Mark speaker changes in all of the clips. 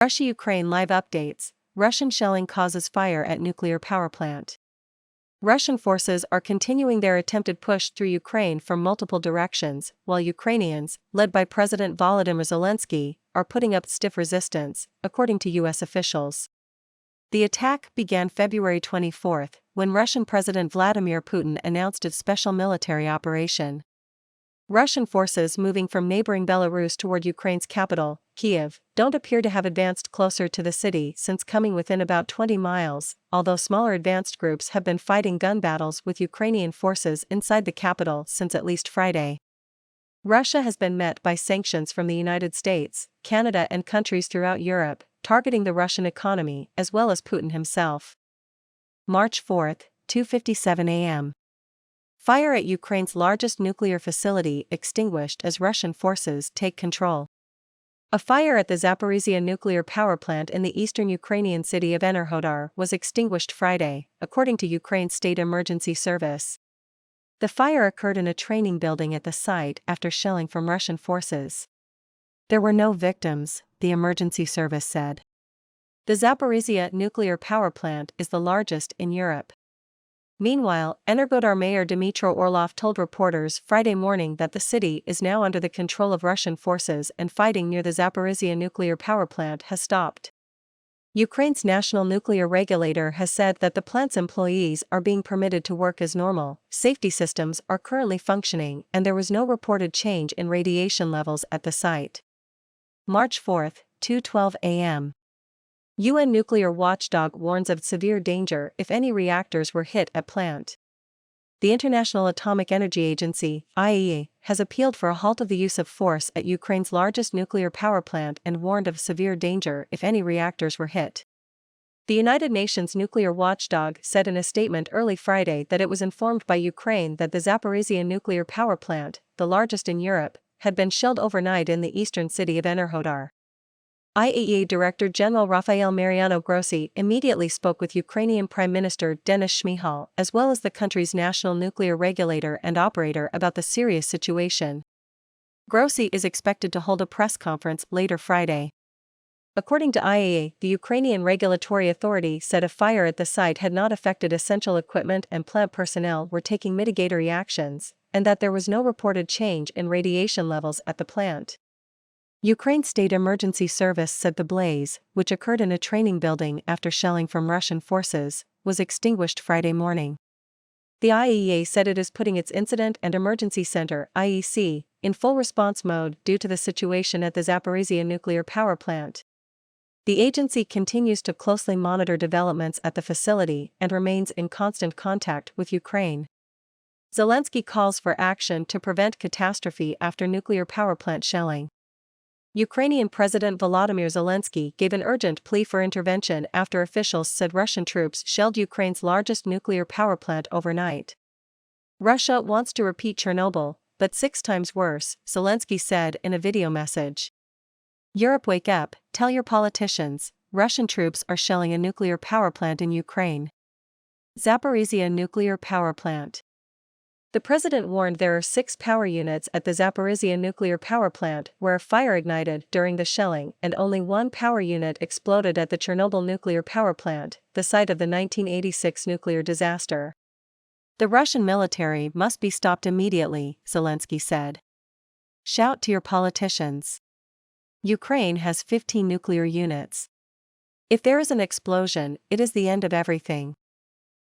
Speaker 1: Russia-Ukraine live updates. Russian shelling causes fire at nuclear power plant. Russian forces are continuing their attempted push through Ukraine from multiple directions, while Ukrainians, led by President Volodymyr Zelensky, are putting up stiff resistance, according to U.S. officials. The attack began February 24, when Russian President Vladimir Putin announced a special military operation. Russian forces moving from neighboring Belarus toward Ukraine's capital, Kyiv, don't appear to have advanced closer to the city since coming within about 20 miles, although smaller advanced groups have been fighting gun battles with Ukrainian forces inside the capital since at least Friday. Russia has been met by sanctions from the United States, Canada and countries throughout Europe, targeting the Russian economy as well as Putin himself. March 4, 2:57 a.m. Fire at Ukraine's largest nuclear facility extinguished as Russian forces take control. A fire at the Zaporizhzhia nuclear power plant in the eastern Ukrainian city of Enerhodar was extinguished Friday, according to Ukraine's State Emergency Service. The fire occurred in a training building at the site after shelling from Russian forces. There were no victims, the emergency service said. The Zaporizhzhia nuclear power plant is the largest in Europe. Meanwhile, Enerhodar Mayor Dmytro Orlov told reporters Friday morning that the city is now under the control of Russian forces and fighting near the Zaporizhzhia nuclear power plant has stopped. Ukraine's national nuclear regulator has said that the plant's employees are being permitted to work as normal, safety systems are currently functioning, and there was no reported change in radiation levels at the site. March 4, 2:12 a.m. UN nuclear watchdog warns of severe danger if any reactors were hit at plant. The International Atomic Energy Agency, IAEA, has appealed for a halt of the use of force at Ukraine's largest nuclear power plant and warned of severe danger if any reactors were hit. The United Nations nuclear watchdog said in a statement early Friday that it was informed by Ukraine that the Zaporizhzhia nuclear power plant, the largest in Europe, had been shelled overnight in the eastern city of Enerhodar. IAEA Director General Rafael Mariano Grossi immediately spoke with Ukrainian Prime Minister Denis Shmyhal as well as the country's national nuclear regulator and operator about the serious situation. Grossi is expected to hold a press conference later Friday. According to IAEA, the Ukrainian Regulatory Authority said a fire at the site had not affected essential equipment and plant personnel were taking mitigatory actions, and that there was no reported change in radiation levels at the plant. Ukraine's State Emergency Service said the blaze, which occurred in a training building after shelling from Russian forces, was extinguished Friday morning. The IAEA said it is putting its Incident and Emergency Center (IEC) in full response mode due to the situation at the Zaporizhzhia nuclear power plant. The agency continues to closely monitor developments at the facility and remains in constant contact with Ukraine. Zelensky calls for action to prevent catastrophe after nuclear power plant shelling. Ukrainian President Volodymyr Zelensky gave an urgent plea for intervention after officials said Russian troops shelled Ukraine's largest nuclear power plant overnight. Russia wants to repeat Chernobyl, but 6 times worse, Zelensky said in a video message. Europe, wake up, tell your politicians, Russian troops are shelling a nuclear power plant in Ukraine. Zaporizhzhia nuclear power plant. The president warned there are 6 power units at the Zaporizhzhia nuclear power plant where a fire ignited during the shelling and only 1 power unit exploded at the Chernobyl nuclear power plant, the site of the 1986 nuclear disaster. The Russian military must be stopped immediately, Zelensky said. Shout to your politicians. Ukraine has 15 nuclear units. If there is an explosion, it is the end of everything.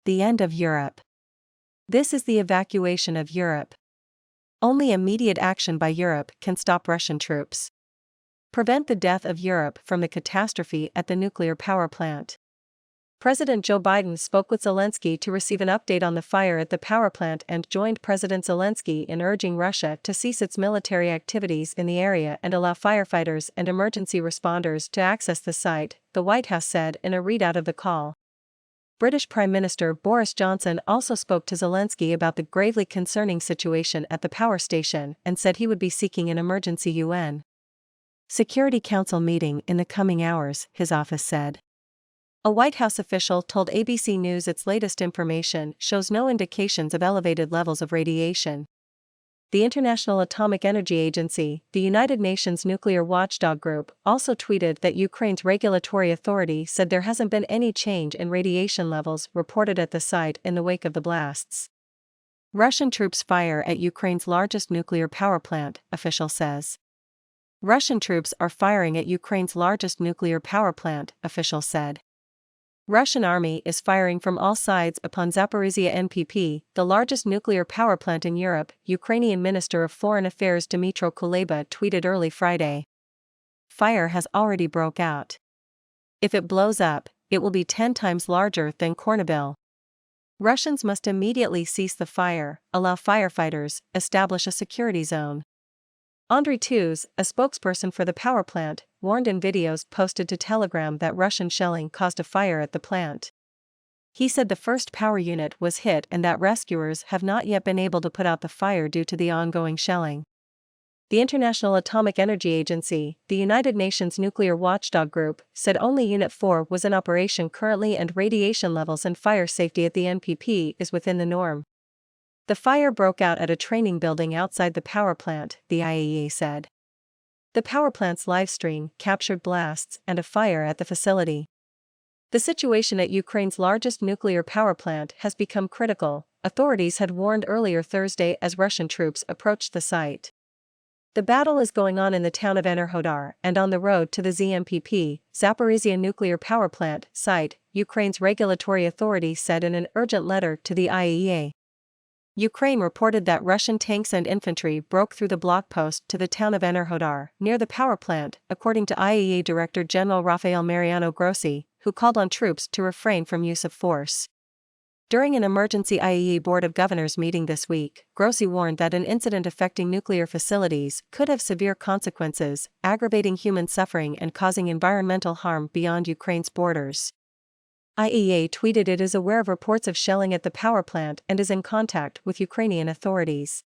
Speaker 1: The end of Europe. This is the evacuation of Europe. Only immediate action by Europe can stop Russian troops. Prevent the death of Europe from the catastrophe at the nuclear power plant. President Joe Biden spoke with Zelensky to receive an update on the fire at the power plant and joined President Zelensky in urging Russia to cease its military activities in the area and allow firefighters and emergency responders to access the site, the White House said in a readout of the call. British Prime Minister Boris Johnson also spoke to Zelensky about the gravely concerning situation at the power station and said he would be seeking an emergency UN Security Council meeting in the coming hours, his office said. A White House official told ABC News its latest information shows no indications of elevated levels of radiation. The International Atomic Energy Agency, the United Nations nuclear watchdog group, also tweeted that Ukraine's regulatory authority said there hasn't been any change in radiation levels reported at the site in the wake of the blasts. Russian troops fire at Ukraine's largest nuclear power plant, official says. Russian troops are firing at Ukraine's largest nuclear power plant, official said. Russian army is firing from all sides upon Zaporizhzhia NPP, the largest nuclear power plant in Europe, Ukrainian Minister of Foreign Affairs Dmytro Kuleba tweeted early Friday. Fire has already broke out. If it blows up, it will be 10 times larger than Chernobyl. Russians must immediately cease the fire, allow firefighters, establish a security zone. Andriy Tuz, a spokesperson for the power plant, warned in videos posted to Telegram that Russian shelling caused a fire at the plant. He said the first power unit was hit and that rescuers have not yet been able to put out the fire due to the ongoing shelling. The International Atomic Energy Agency, the United Nations nuclear watchdog group, said only Unit 4 was in operation currently and radiation levels and fire safety at the NPP is within the norm. The fire broke out at a training building outside the power plant, the IAEA said. The power plant's livestream captured blasts and a fire at the facility. The situation at Ukraine's largest nuclear power plant has become critical, authorities had warned earlier Thursday as Russian troops approached the site. The battle is going on in the town of Enerhodar and on the road to the ZMPP, Zaporizhzhia nuclear power plant, site, Ukraine's regulatory authority said in an urgent letter to the IAEA. Ukraine reported that Russian tanks and infantry broke through the blockpost to the town of Enerhodar, near the power plant, according to IAEA Director General Rafael Mariano Grossi, who called on troops to refrain from use of force. During an emergency IAEA Board of Governors meeting this week, Grossi warned that an incident affecting nuclear facilities could have severe consequences, aggravating human suffering and causing environmental harm beyond Ukraine's borders. IAEA tweeted it is aware of reports of shelling at the power plant and is in contact with Ukrainian authorities.